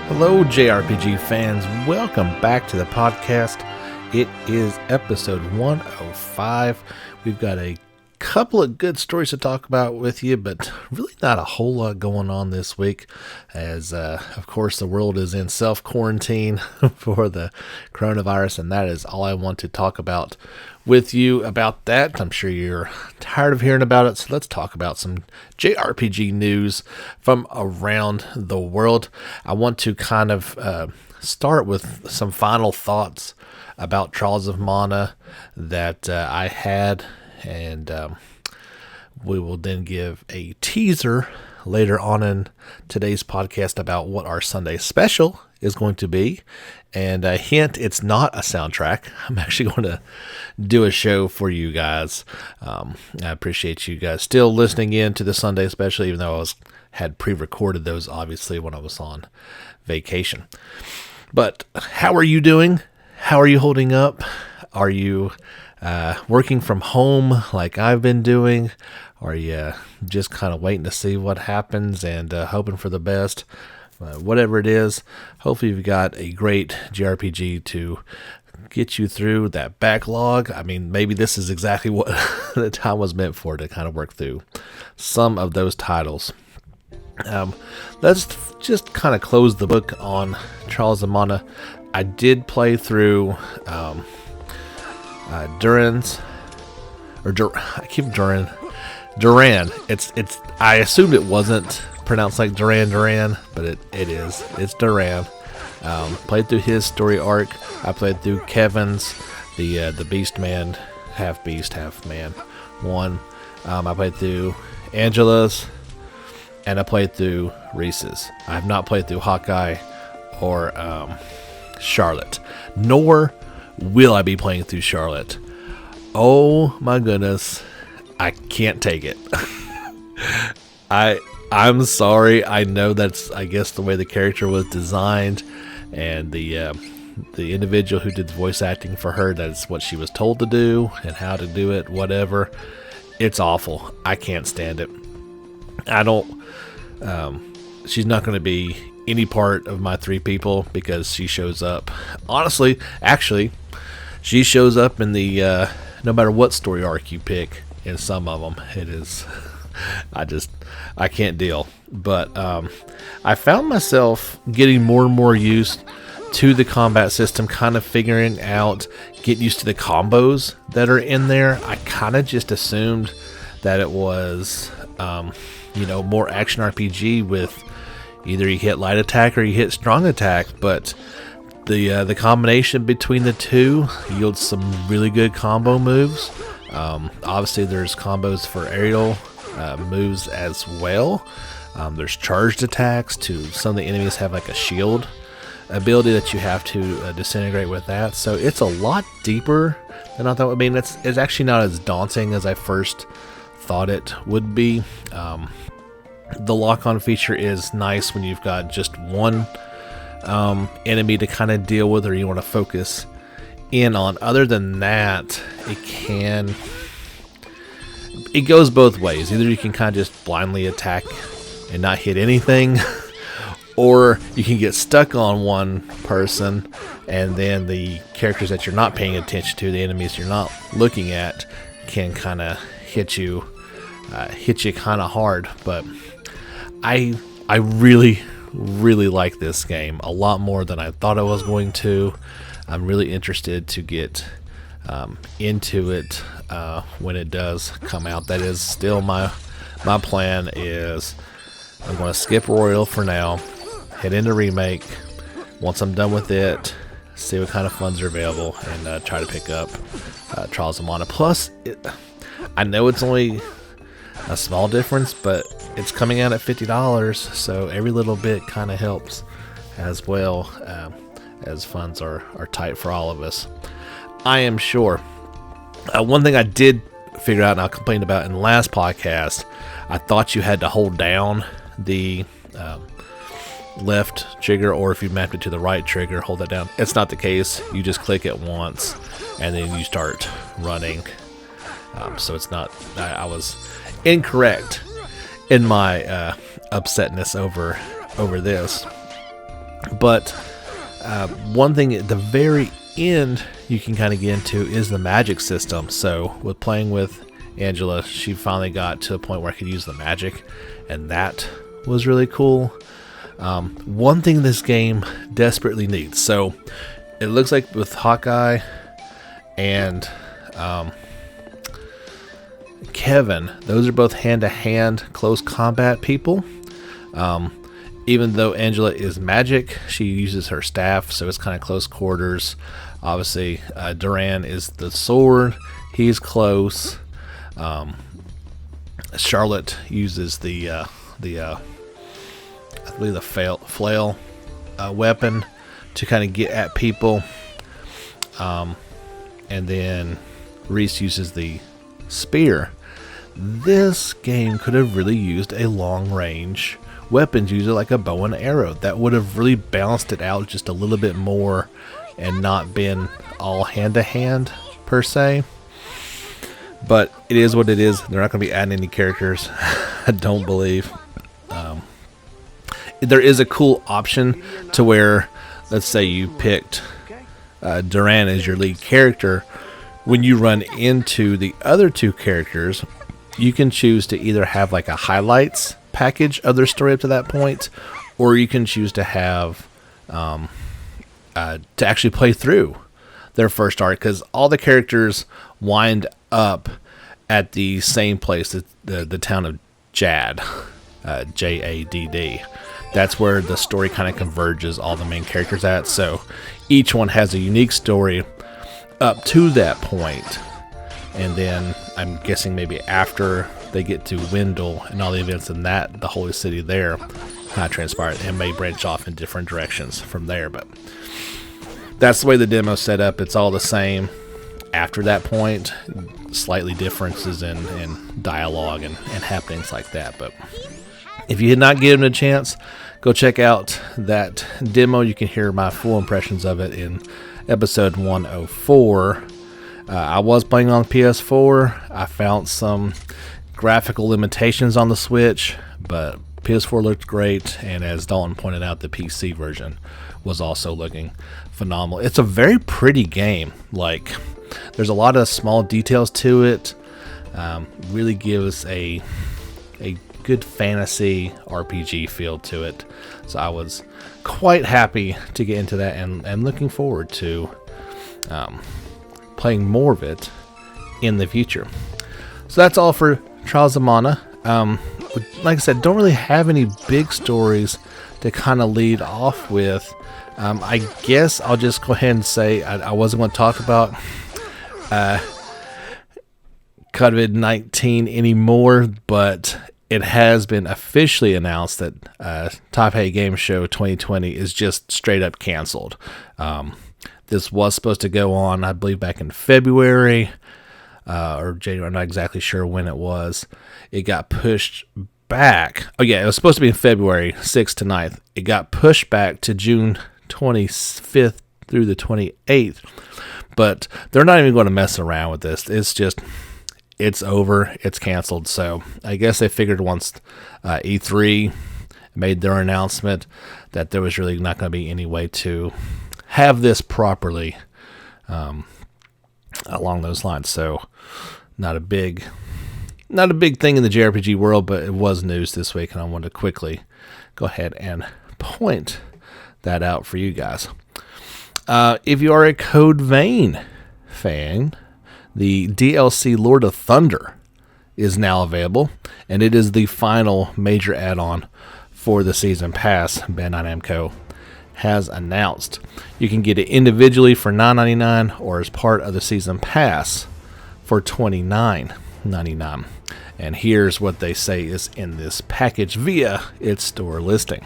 Hello, JRPG fans. Welcome back to the podcast. It is episode 105. We've got a couple of good stories to talk about with you, but really not a whole lot going on this week as, of course, the world is in self-quarantine for the coronavirus, and that is all I want to talk about with you about that. I'm sure you're tired of hearing about it, so let's talk about some JRPG news from around the world. I want to kind of start with some final thoughts about Trials of Mana that I had, and we will then give a teaser later on in today's podcast about what our Sunday special is going to be. And a hint, it's not a soundtrack. I'm actually going to do a show for you guys. I appreciate you guys still listening in to the Sunday special, even though I had pre-recorded those, obviously, when I was on vacation. But how are you doing? How are you holding up? Are you working from home like I've been doing? Are you just kind of waiting to see what happens and hoping for the best? Whatever it is, hopefully you've got a great JRPG to get you through that backlog. I mean, maybe this is exactly what the time was meant for, to kind of work through some of those titles. Let's just kind of close the book on Trials of Mana. I did play through Duran's, or Duran. It's. I assumed it wasn't pronounced like Duran, but it is. It's Duran. Played through his story arc. I played through Kevin's, the Beast Man, half beast, half man one. I played through Angela's, and I played through Reese's. I have not played through Hawkeye or Charlotte, nor will I be playing through Charlotte. Oh my goodness, I can't take it. I'm sorry. I know that's, I guess, the way the character was designed, and the individual who did the voice acting for her, that's what she was told to do and how to do it, whatever. It's awful. I can't stand it. I don't, she's not going to be any part of my three people because she shows up. Honestly, actually, she shows up in the, no matter what story arc you pick, in some of them. It is, I can't deal. But I found myself getting more and more used to the combat system, kind of figuring out, get used to the combos that are in there. I kind of just assumed that it was, more action RPG with either you hit light attack or you hit strong attack, but the combination between the two yields some really good combo moves. Obviously, there's combos for aerial moves as well. There's charged attacks to some of the enemies have like a shield ability that you have to disintegrate with that. So it's a lot deeper than I thought it would be. And it's actually not as daunting as I first thought it would be. The lock-on feature is nice when you've got just one enemy to kind of deal with, or you want to focus in on. Other than that, it goes both ways. Either you can kind of just blindly attack and not hit anything, or you can get stuck on one person, and then the characters that you're not paying attention to, the enemies you're not looking at, can kind of hit you kind of hard. But I really like this game a lot more than I thought I was going to. I'm really interested to get into it when it does come out. That is still my plan. Is I'm going to skip Royal for now, head into Remake. Once I'm done with it, see what kind of funds are available, and try to pick up Trials of Mana. Plus, I know it's only a small difference, but it's coming out at $50, so every little bit kind of helps as well, as funds are tight for all of us, I am sure. One thing I did figure out, and I complained about in the last podcast, I thought you had to hold down the left trigger, or if you mapped it to the right trigger, hold that down. It's not the case. You just click it once, and then you start running So it's not, I was incorrect in my upsetness over this. But one thing at the very end you can kind of get into is the magic system. So with playing with Angela, she finally got to a point where I could use the magic, and that was really cool. One thing this game desperately needs. So it looks like with Hawkeye and Kevin, those are both hand-to-hand close combat people. Even though Angela is magic, she uses her staff, so it's kind of close quarters. Obviously, Duran is the sword. He's close. Charlotte uses the I believe the flail weapon to kind of get at people. And then Reese uses the spear. This game could have really used a long-range weapons user like a bow and arrow. That would have really balanced it out just a little bit more and not been all hand-to-hand per se. But it is what it is. They're not going to be adding any characters, I don't believe. There is a cool option to where, let's say you picked Duran as your lead character. When you run into the other two characters, you can choose to either have like a highlights package of their story up to that point, or you can choose to have to actually play through their first arc, because all the characters wind up at the same place, the town of Jadd, Jadd. That's where the story kind of converges all the main characters at. So each one has a unique story up to that point, and then I'm guessing maybe after they get to Wendell and all the events in that, the holy city there, transpired, and may branch off in different directions from there. But that's the way the demo's set up. It's all the same after that point, slightly differences in dialogue and happenings like that. But if you had not given it a chance, go check out that demo. You can hear my full impressions of it in episode 104. I was playing on PS4. I found some graphical limitations on the Switch, but PS4 looked great, and as Dalton pointed out, the PC version was also looking phenomenal. It's a very pretty game. Like, there's a lot of small details to it. Really gives a good fantasy RPG feel to it. So I was quite happy to get into that, and looking forward to playing more of it in the future. So that's all for Trials of Mana. Like I said, don't really have any big stories to kind of lead off with. I guess I'll just go ahead and say I wasn't going to talk about COVID-19 anymore, but it has been officially announced that Taipei Game Show 2020 is just straight up canceled. This was supposed to go on, I believe, back in February or January. I'm not exactly sure when it was. It got pushed back. Oh, yeah, it was supposed to be in February 6th to 9th. It got pushed back to June 25th through the 28th. But they're not even going to mess around with this. It's over. It's canceled. So I guess they figured once E3 made their announcement that there was really not going to be any way to have this properly along those lines. So not a big thing in the JRPG world, but it was news this week, and I wanted to quickly go ahead and point that out for you guys. If you are a Code Vein fan, the DLC Lord of Thunder is now available, and it is the final major add-on for the Season Pass Bandai Namco has announced. You can get it individually for $9.99 or as part of the Season Pass for $29.99. And here's what they say is in this package via its store listing.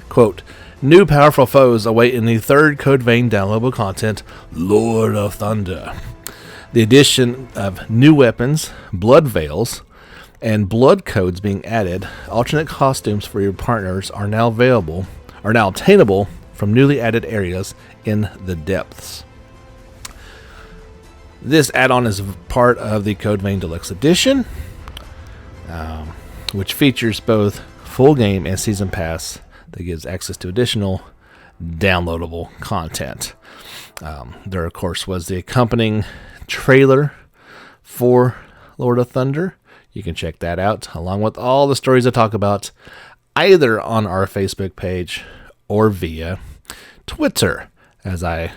Quote, "New powerful foes await in the third Code Vein downloadable content, Lord of Thunder. The addition of new weapons, blood veils, and blood codes being added. Alternate costumes for your partners are now obtainable from newly added areas in the depths." This add-on is part of the Code Vein Deluxe Edition, which features both full game and season pass that gives access to additional downloadable content. There, of course, was the accompanying trailer for Lord of Thunder. You can check that out, along with all the stories I talk about, either on our Facebook page or via Twitter, as I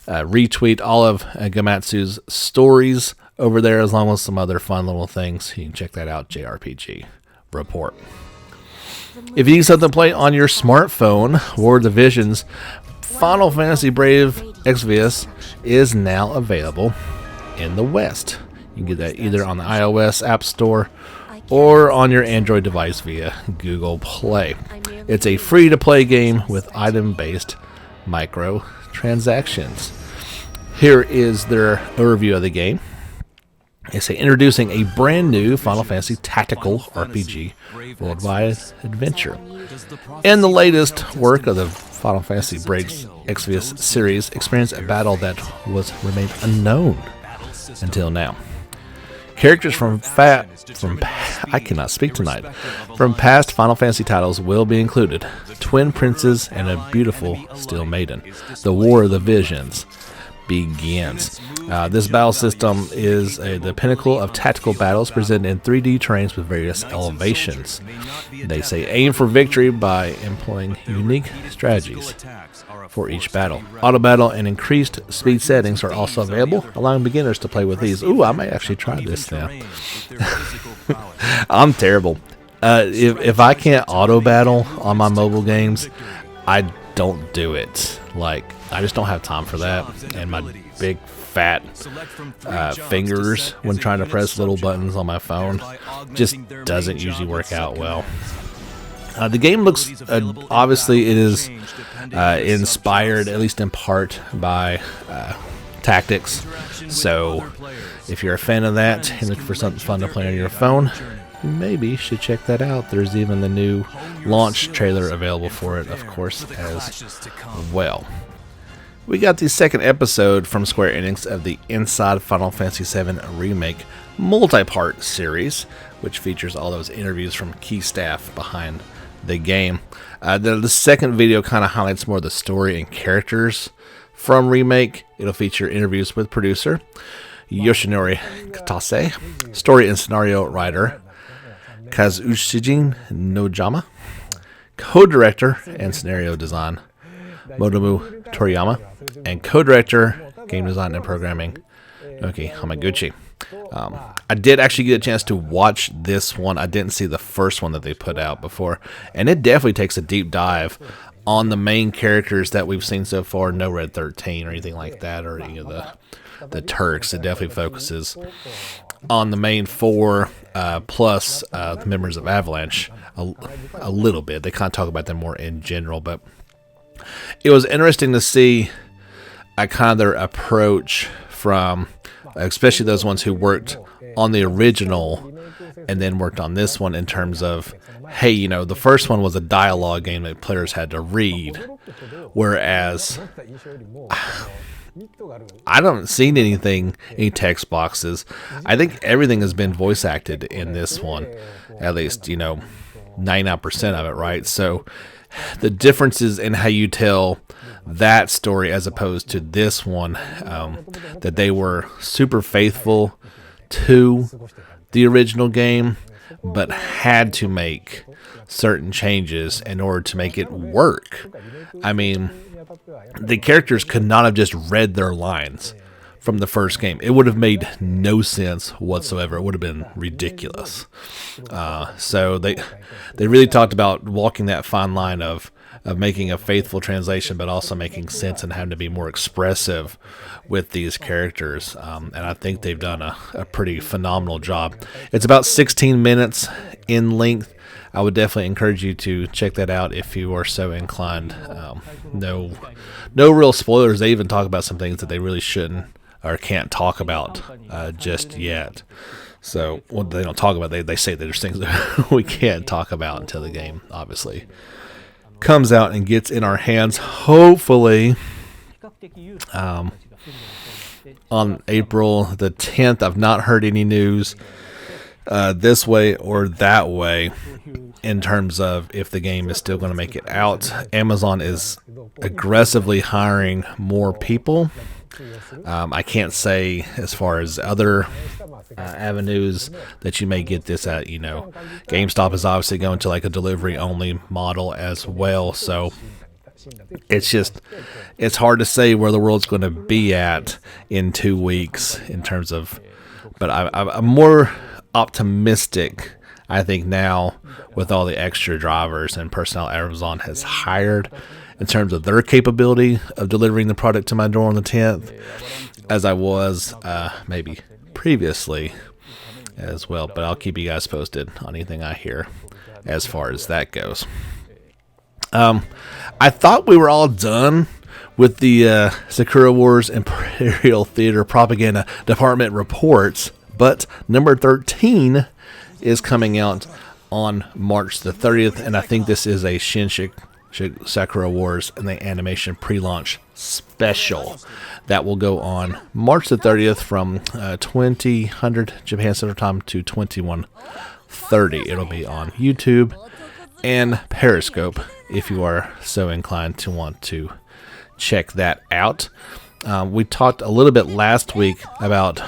retweet all of Gamatsu's stories over there, as long as some other fun little things. You can check that out, JRPG Report. If you need something to play on your smartphone, War of the Visions Final Fantasy Brave Exvius is now available in the West. You can get that either on the iOS App Store or on your Android device via Google Play. It's a free-to-play game with item-based microtransactions. Here is their overview of the game. They say, introducing a brand new Final Fantasy tactical RPG worldwide adventure. In the latest work of the Final Fantasy Brave Exvius series, experience a battle that remained unknown until now. Characters from past Final Fantasy titles will be included. Twin princes and a beautiful steel maiden. The War of the Visions begins. This battle system is the pinnacle of tactical battles presented in 3D terrains with various elevations. They say aim for victory by employing unique strategies for each battle. Auto battle and increased speed settings are also available, allowing beginners to play with these. Ooh, I might actually try this now. I'm terrible. If I can't auto battle on my mobile games, I don't do it. Like, I just don't have time for that, and my big fat fingers when trying to press little buttons on my phone just doesn't usually work out well. The game looks, obviously it is inspired, at least in part, by Tactics. So if you're a fan of that and looking for something fun to play on your phone, maybe you should check that out. There's even the new launch trailer available for it, of course, as well. We got the second episode from Square Enix of the Inside Final Fantasy VII Remake multi-part series, which features all those interviews from key staff behind the game. The second video kind of highlights more of the story and characters from Remake. It'll feature interviews with producer Yoshinori Katase, story and scenario writer Kazushijin Nojama, co-director and scenario design Motomu Toriyama, and co-director game design and programming Noki Hamaguchi. I did actually get a chance to watch this one. I didn't see the first one that they put out before, and it definitely takes a deep dive on the main characters that we've seen so far. No Red 13 or anything like that, or any of the Turks. It definitely focuses on the main four, plus the members of Avalanche a little bit. They kind of talk about them more in general, but it was interesting to see kind of their approach from, especially those ones who worked on the original and then worked on this one, in terms of, hey, you know, the first one was a dialogue game that players had to read, whereas I don't see any text boxes. I think everything has been voice acted in this one, at least, 99% of it, right? So the differences in how you tell that story as opposed to this one, that they were super faithful to the original game, but had to make certain changes in order to make it work. I mean, the characters could not have just read their lines from the first game. It would have made no sense whatsoever. It would have been ridiculous. So they really talked about walking that fine line of making a faithful translation, but also making sense and having to be more expressive with these characters. And I think they've done a pretty phenomenal job. It's about 16 minutes in length. I would definitely encourage you to check that out if you are so inclined. No real spoilers. They even talk about some things that they really shouldn't or can't talk about just yet. So what they don't talk about, they say there's things that we can't talk about until the game obviously comes out and gets in our hands. Hopefully, on April the 10th. I've not heard any news this way or that way in terms of if the game is still going to make it out. Amazon is aggressively hiring more people. I can't say as far as other avenues that you may get this at. GameStop is obviously going to like a delivery only model as well, so it's hard to say where the world's going to be at in 2 weeks in terms of, but I'm more optimistic, I think, now with all the extra drivers and personnel Amazon has hired in terms of their capability of delivering the product to my door on the 10th, as I was maybe previously as well. But I'll keep you guys posted on anything I hear as far as that goes. I thought we were all done with the Sakura Wars Imperial Theater Propaganda Department reports, but number 13 is coming out on March the 30th, and I think this is a Sakura Wars and the animation pre-launch special that will go on March the 30th from 2000 Japan Central Time to 21:30. It'll be on YouTube and Periscope if you are so inclined to want to check that out. We talked a little bit last week about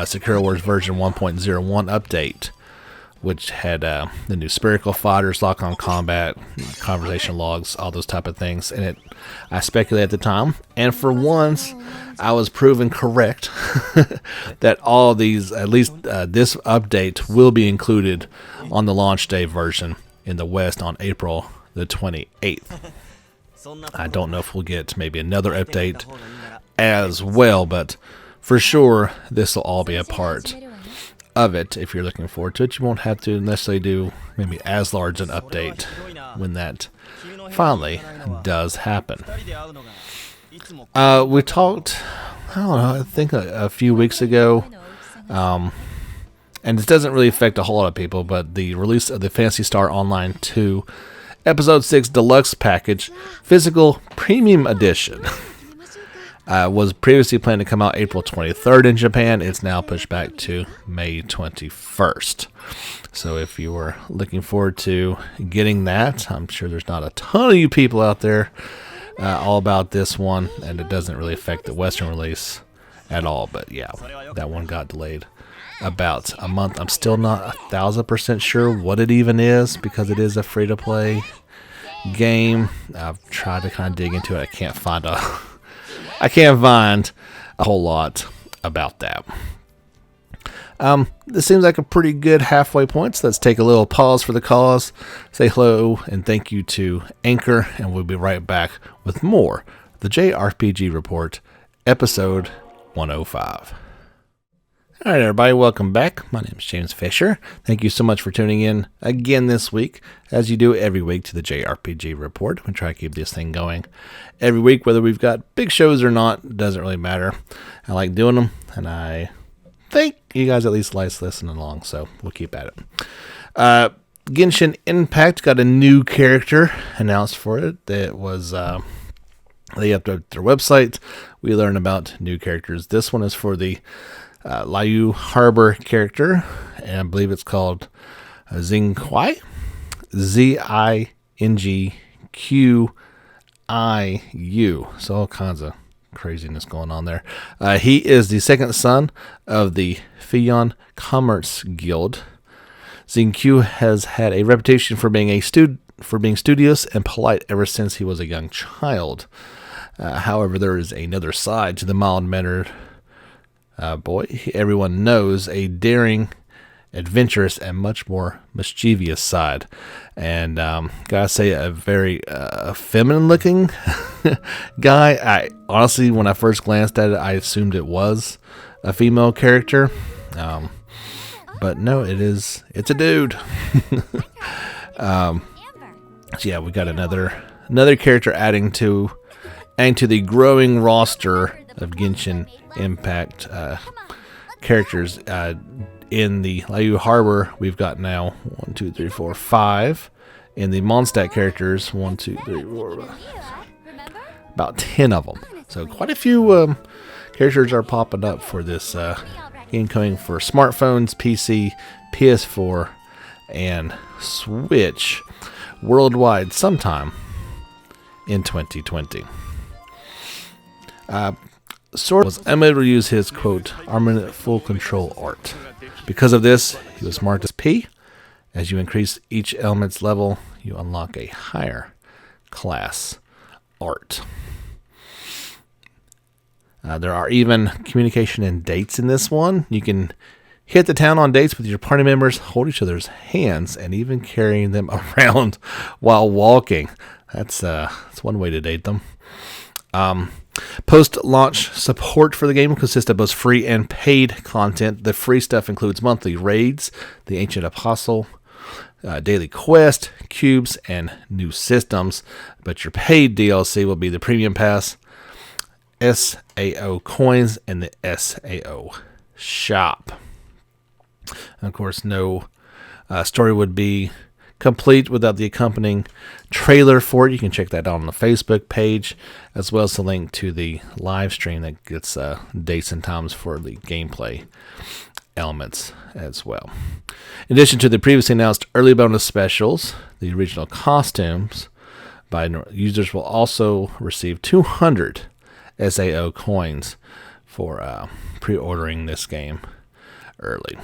Sakura Wars version 1.01 update, which had the new spherical fighters, lock-on combat, conversation logs, all those type of things. And I speculated at the time, and for once, I was proven correct that all these, at least this update, will be included on the launch day version in the West on April the 28th. I don't know if we'll get maybe another update as well, but for sure, this will all be a part of it. If you're looking forward to it, you won't have to necessarily do maybe as large an update when that finally does happen. We talked, I don't know, I think a few weeks ago, and this doesn't really affect a whole lot of people, but the release of the Phantasy Star Online 2 Episode 6 Deluxe Package Physical Premium Edition was previously planned to come out April 23rd in Japan. It's now pushed back to May 21st. So if you were looking forward to getting that, I'm sure there's not a ton of you people out there all about this one, and it doesn't really affect the Western release at all. But yeah, that one got delayed about a month. I'm still not 1,000% sure what it even is, because it is a free-to-play game. I've tried to kind of dig into it. I can't find a whole lot about that. This seems like a pretty good halfway point, so let's take a little pause for the cause, say hello, and thank you to Anchor, and we'll be right back with more the JRPG Report, episode 105. All right, everybody, welcome back. My name is James Fisher. Thank you so much for tuning in again this week, as you do every week, to the JRPG Report. We try to keep this thing going every week, whether we've got big shows or not. It doesn't really matter. I like doing them, and I think you guys at least like listening along, so we'll keep at it. Genshin Impact got a new character announced for it. That was they updated their website. We learned about new characters. This one is for the Liu Harbor character, and I believe it's called Zingqui, Zingqiu. So all kinds of craziness going on there. He is the second son of the Fion Commerce Guild. Zingqiu has had a reputation for being studious and polite ever since he was a young child. However, there is another side to the mild-mannered boy. Everyone knows a daring, adventurous, and much more mischievous side. And gotta say, a very feminine-looking guy. I honestly, when I first glanced at it, I assumed it was a female character. But no, it's a dude. So yeah, we got another character adding to the growing roster of Genshin Impact characters. In the Liu Harbor, we've got now 1, 2, 3, 4, 5. In the Mondstadt characters, 1, 2, 3, 4, about 10 of them. So quite a few characters are popping up for this game coming for smartphones, PC, PS4, and Switch worldwide sometime in 2020. Sword was unable to use his, quote, armament full control art. Because of this, he was marked as P. As you increase each element's level, you unlock a higher class art. There are even communication and dates in this one. You can hit the town on dates with your party members, hold each other's hands, and even carrying them around while walking. That's one way to date them. Post-launch support for the game consists of both free and paid content. The free stuff includes monthly raids, the Ancient Apostle, daily quest, cubes, and new systems. But your paid DLC will be the Premium Pass, SAO coins, and the SAO shop. And of course, no story would be complete without the accompanying trailer for it. You can check that out on the Facebook page, as well as the link to the live stream that gets dates and times for the gameplay elements as well. In addition to the previously announced early bonus specials, the original costumes by users will also receive 200 SAO coins for pre-ordering this game early.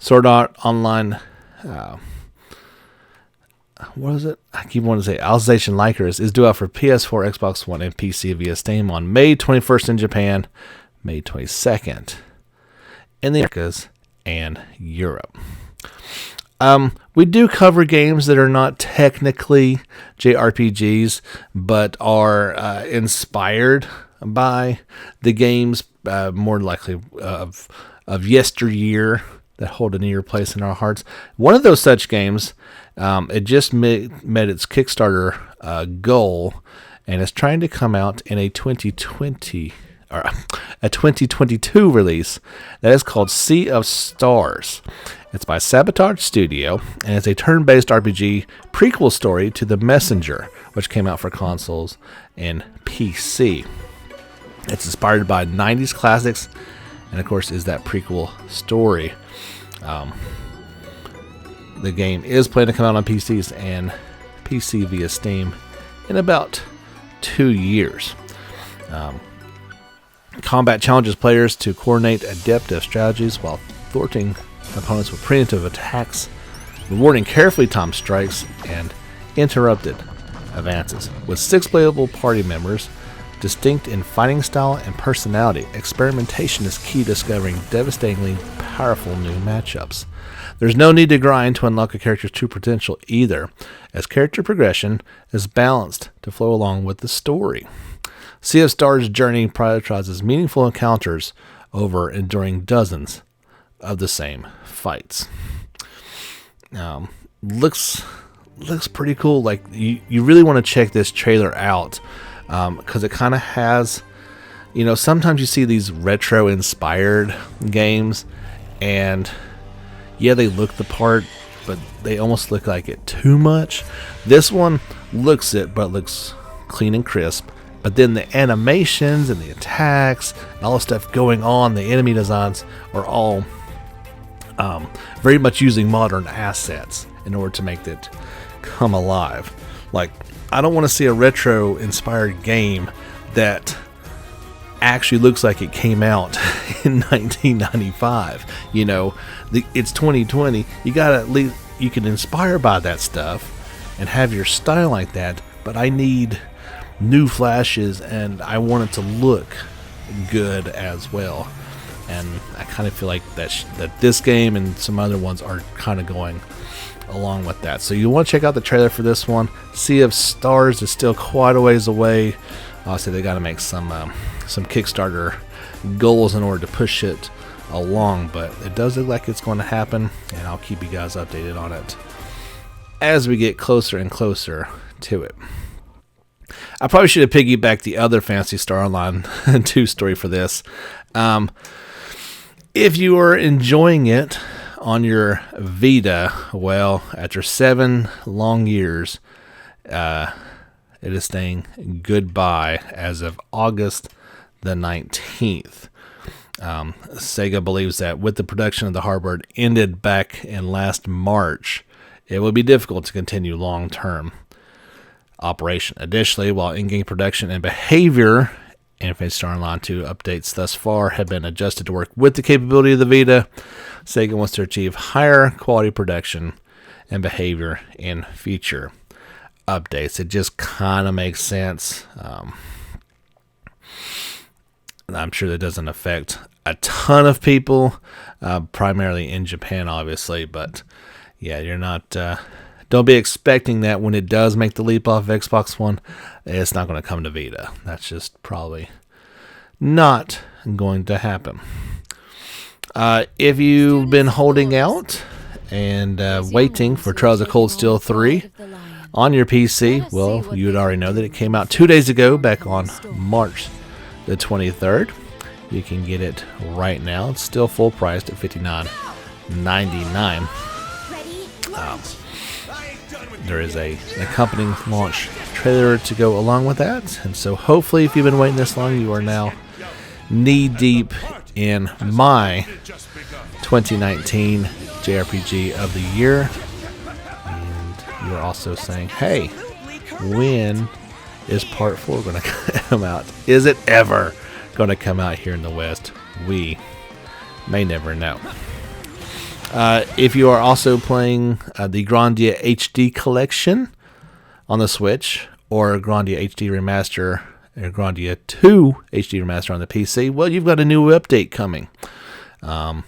Sword Art Online, what is it? I keep wanting to say Alicization Lycurus is due out for PS4, Xbox One, and PC via Steam on May 21st in Japan, May 22nd in the Americas and Europe. We do cover games that are not technically JRPGs, but are inspired by the games, more likely of yesteryear, that hold a near place in our hearts. One of those such games, it just met its Kickstarter goal, and is trying to come out in a 2020 or a 2022 release that is called Sea of Stars. It's by Sabotage Studio, and it's a turn-based RPG prequel story to The Messenger, which came out for consoles and PC. It's inspired by 90s classics, and of course is that prequel story. The game is planned to come out on PCs and PC via Steam in about 2 years. Combat challenges players to coordinate adaptive strategies while thwarting opponents with preemptive attacks, rewarding carefully timed strikes, and interrupted advances. With 6 playable party members, distinct in fighting style and personality, experimentation is key to discovering devastatingly powerful new matchups. There's no need to grind to unlock a character's true potential either, as character progression is balanced to flow along with the story. Sea of Stars' journey prioritizes meaningful encounters over enduring dozens of the same fights. Looks pretty cool. Like you really want to check this trailer out, because it kind of has, sometimes you see these retro inspired games, and yeah, they look the part, but they almost look like it too much. This one looks it, but looks clean and crisp. But then the animations and the attacks and all the stuff going on, the enemy designs are all very much using modern assets in order to make it come alive. Like, I don't want to see a retro-inspired game that actually looks like it came out in 1995. It's 2020. You gotta at least, you can inspire by that stuff and have your style like that. But I need new flashes, and I want it to look good as well. And I kind of feel like that this game and some other ones are kind of going along with that. So you want to check out the trailer for this one. Sea of Stars is still quite a ways away. Obviously, they got to make some Kickstarter goals in order to push it along, but it does look like it's going to happen, and I'll keep you guys updated on it as we get closer and closer to it. I probably should have piggybacked the other Phantasy Star Online 2 story for this. If you are enjoying it on your Vita, well, after 7 long years, it is saying goodbye as of August the 19th. Sega believes that with the production of the hardware ended back in last March, it would be difficult to continue long-term operation. Additionally, while in-game production and behavior in Infinite Star Online 2 updates thus far have been adjusted to work with the capability of the Vita, Sega wants to achieve higher quality production and behavior in future updates. It just kind of makes sense. I'm sure that doesn't affect a ton of people, primarily in Japan, obviously, but yeah, you're not, don't be expecting that when it does make the leap off of Xbox One, it's not going to come to Vita. That's just probably not going to happen. If you've been holding out and waiting for Trials of Cold Steel 3 on your PC, well, you would already know that it came out 2 days ago, back on March the 23rd. You can get it right now. It's still full priced at $59.99. There is an accompanying launch trailer to go along with that. And so hopefully, if you've been waiting this long, you are now knee-deep in my 2019 JRPG of the year. And you're also saying, hey, when is Part 4 going to come out? Is it ever going to come out here in the West? We may never know. If you are also playing the Grandia HD Collection on the Switch, or Grandia HD Remaster, or Grandia 2 HD Remaster on the PC, well, you've got a new update coming. That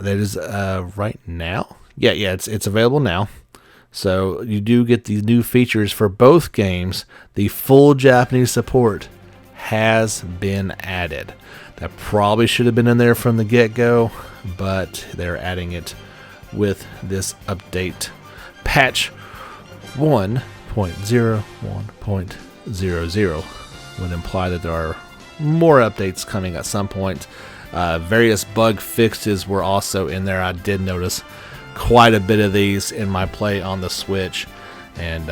is right now. Yeah, it's available now. So you do get the new features for both games. The full Japanese support has been added. That probably should have been in there from the get-go, but they're adding it with this update. Patch 1.01.00 would imply that there are more updates coming at some point. Various bug fixes were also in there. I did notice quite a bit of these in my play on the Switch, and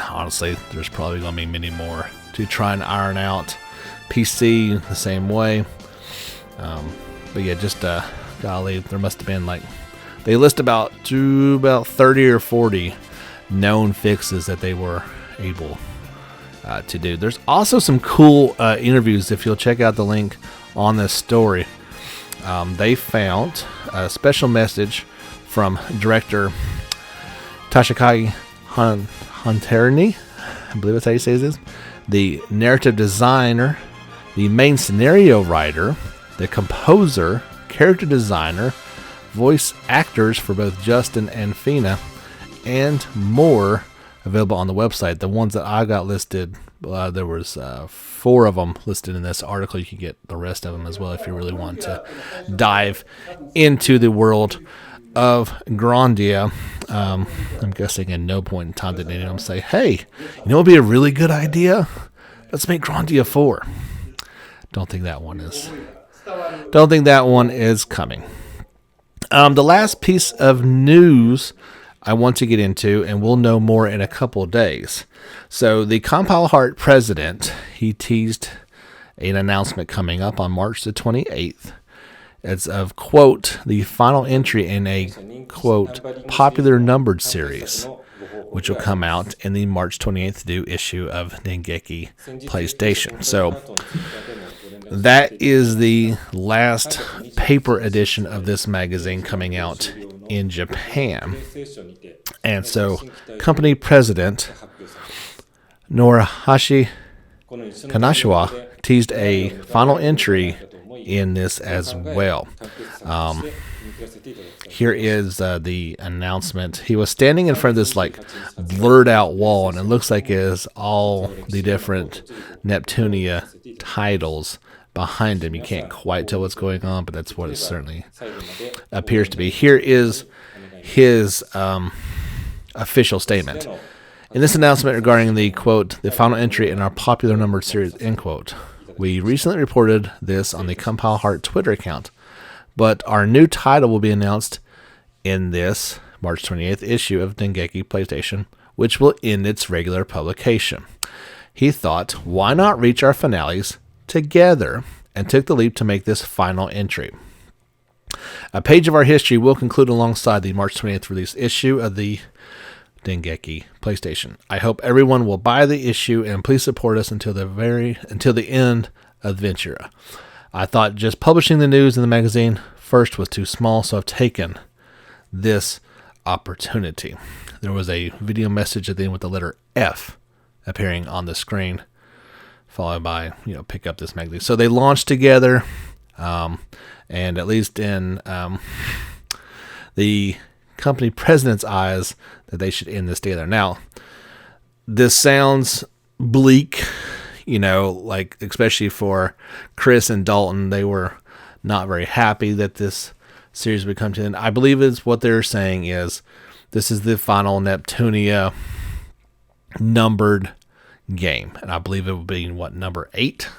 honestly, there's probably going to be many more to try and iron out. PC the same way, but yeah, just golly, there must have been, like, they list about 30 or 40 known fixes that they were able to do. There's also some cool interviews. If you'll check out the link on this story, they found a special message from director Tashikagi Hunterni, I believe that's how you say this, the narrative designer, the main scenario writer, the composer, character designer, voice actors for both Justin and Fina, and more available on the website. The ones that I got listed, there was 4 of them listed in this article. You can get the rest of them as well if you really want to dive into the world of Grandia. I'm guessing at no point in time did any of them say, hey, you know what would be a really good idea? Let's make Grandia 4. Don't think that one is coming. The last piece of news I want to get into, and we'll know more in a couple of days. So the Complile Heart president, he teased an announcement coming up on March the 28th. It's of, quote, the final entry in a, quote, popular numbered series, which will come out in the March 28th due issue of Dengeki Playstation. So that is the last paper edition of this magazine coming out in Japan. And so company president Norihashi Kanashiwa teased a final entry in this as well. Here is the announcement. He was standing in front of this, like, blurred out wall, and it looks like it is all the different Neptunia titles behind him. You can't quite tell what's going on, but that's what it certainly appears to be. Here is his official statement. In this announcement regarding the, quote, the final entry in our popular numbered series, end quote, we recently reported this on the Complile Heart Twitter account, but our new title will be announced in this March 28th issue of Dengeki Playstation, which will end its regular publication. he thought, why not reach our finales together, and took the leap to make this final entry. A page of our history will conclude alongside the March 20th release issue of the Dengeki Playstation. I hope everyone will buy the issue, and please support us until the end of Ventura. I thought just publishing the news in the magazine first was too small, so I've taken this opportunity. There was a video message at the end with the letter F appearing on the screen, followed by, pick up this magazine. So they launched together, and at least in the company president's eyes, that they should end this together. Now, this sounds bleak, like especially for Chris and Dalton. They were not very happy that this series would come to an end. I believe it's what they're saying is this is the final Neptunia numbered game, and I believe it will be number 8.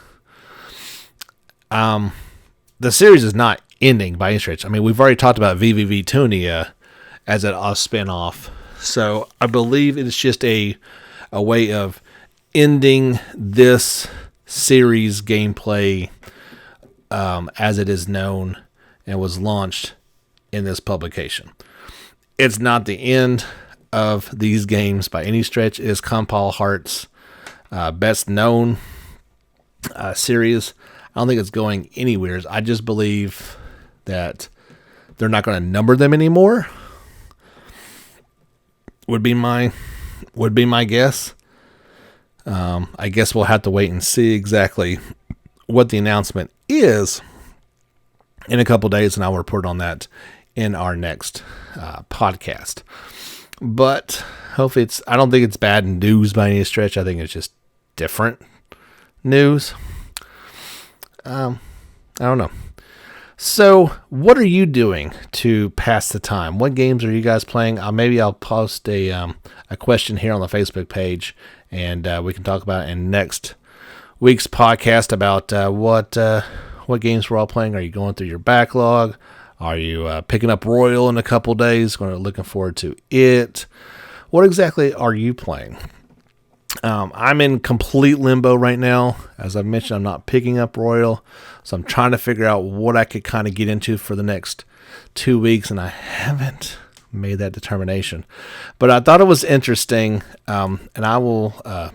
The series is not ending by any stretch. I mean, we've already talked about VVVtunia as a spin-off, so I believe it's just a way of ending this series gameplay as it is known and was launched in this publication. It's not the end of these games by any stretch. It is Complile Heart's best known series. I don't think it's going anywhere. I just believe that they're not going to number them anymore. Would be my guess. I guess we'll have to wait and see exactly what the announcement is in a couple days, and I'll report on that in our next podcast. But hopefully I don't think it's bad news by any stretch. I think it's just different news. I don't know. So what are you doing to pass the time? What games are you guys playing? Maybe I'll post a question here on the Facebook page, and we can talk about it in next week's podcast about what games we're all playing. Are you going through your backlog? Are you picking up Royal in a couple days? Looking forward to it. What exactly are you playing? I'm in complete limbo right now. As I mentioned, I'm not picking up Royal, so I'm trying to figure out what I could kind of get into for the next 2 weeks, and I haven't made that determination. But I thought it was interesting, and I'll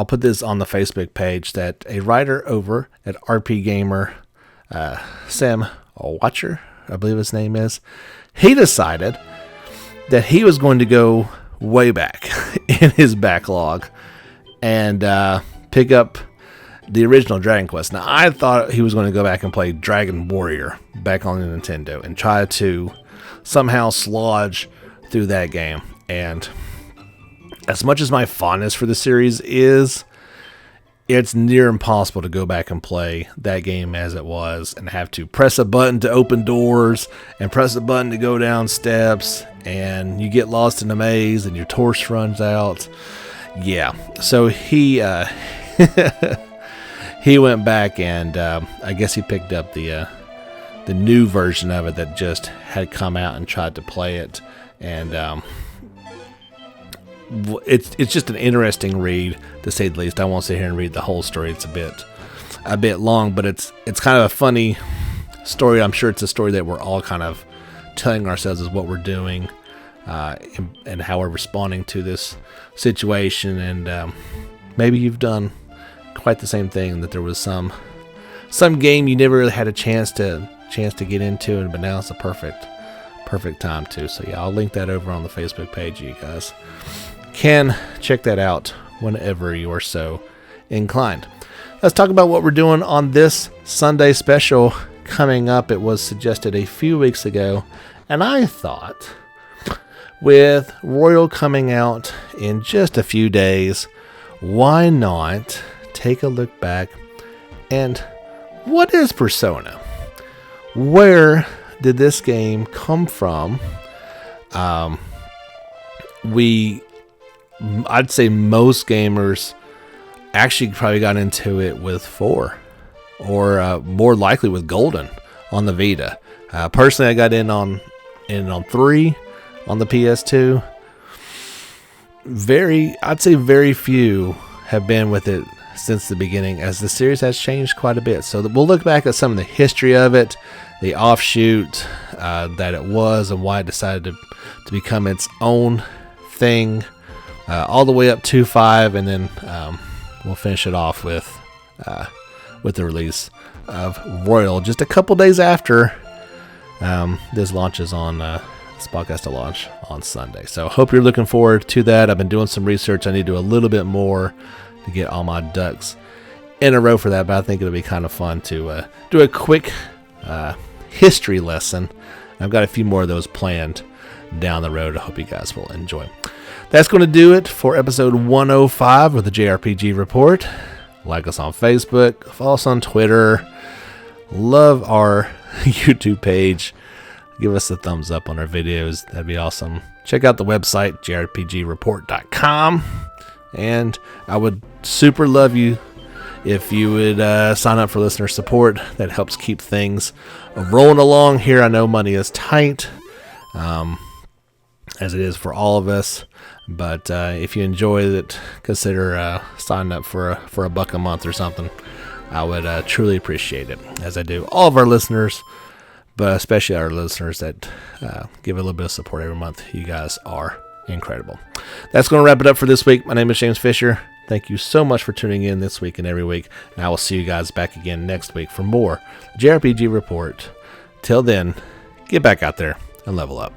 put this on the Facebook page, that a writer over at RP Gamer, Sam Watcher, I believe his name is, he decided that he was going to go way back in his backlog and pick up the original Dragon Quest. Now, I thought he was going to go back and play Dragon Warrior back on the Nintendo and try to somehow slodge through that game. And as much as my fondness for the series is, it's near impossible to go back and play that game as it was and have to press a button to open doors and press a button to go down steps, and you get lost in a maze and your torch runs out. Yeah, so he he went back and I guess he picked up the new version of it that just had come out and tried to play it, and it's just an interesting read, to say the least. I won't sit here and read the whole story. It's a bit long, but it's kind of a funny story. I'm sure it's a story that we're all kind of telling ourselves is what we're doing, and how we're responding to this situation. And maybe you've done quite the same thing, that there was some game you never really had a chance to get into, but now it's a perfect time to. So yeah, I'll link that over on the Facebook page. You guys can check that out whenever you are so inclined. Let's talk about what we're doing on this Sunday special coming up. It was suggested a few weeks ago, and I thought, with Royal coming out in just a few days, why not take a look back and what is Persona? Where did this game come from? I'd say most gamers actually probably got into it with 4, or more likely with Golden on the Vita. Personally, I got in on 3 on the PS2. I'd say very few have been with it since the beginning, as the series has changed quite a bit. So we'll look back at some of the history of it, the offshoot that it was, and why it decided to become its own thing, all the way up to 5, and then we'll finish it off with the release of Royal just a couple days after this launches on this podcast to launch on Sunday. So hope you're looking forward to that. I've been doing some research. I need to do a little bit more to get all my ducks in a row for that, but I think it'll be kind of fun to do a quick history lesson. I've got a few more of those planned down the road. I hope you guys will enjoy. That's going to do it for episode 105 of the JRPG Report. Like us on Facebook, follow us on Twitter, love our YouTube page, give us a thumbs up on our videos, that'd be awesome. Check out the website, jrpgreport.com, and I would super love you if you would sign up for listener support. That helps keep things rolling along here. I know money is tight, as it is for all of us. But if you enjoy it, consider signing up for a buck a month or something. I would truly appreciate it, as I do all of our listeners, but especially our listeners that give a little bit of support every month. You guys are incredible. That's going to wrap it up for this week. My name is James Fisher. Thank you so much for tuning in this week and every week. And I will see you guys back again next week for more JRPG Report. Till then, get back out there and level up.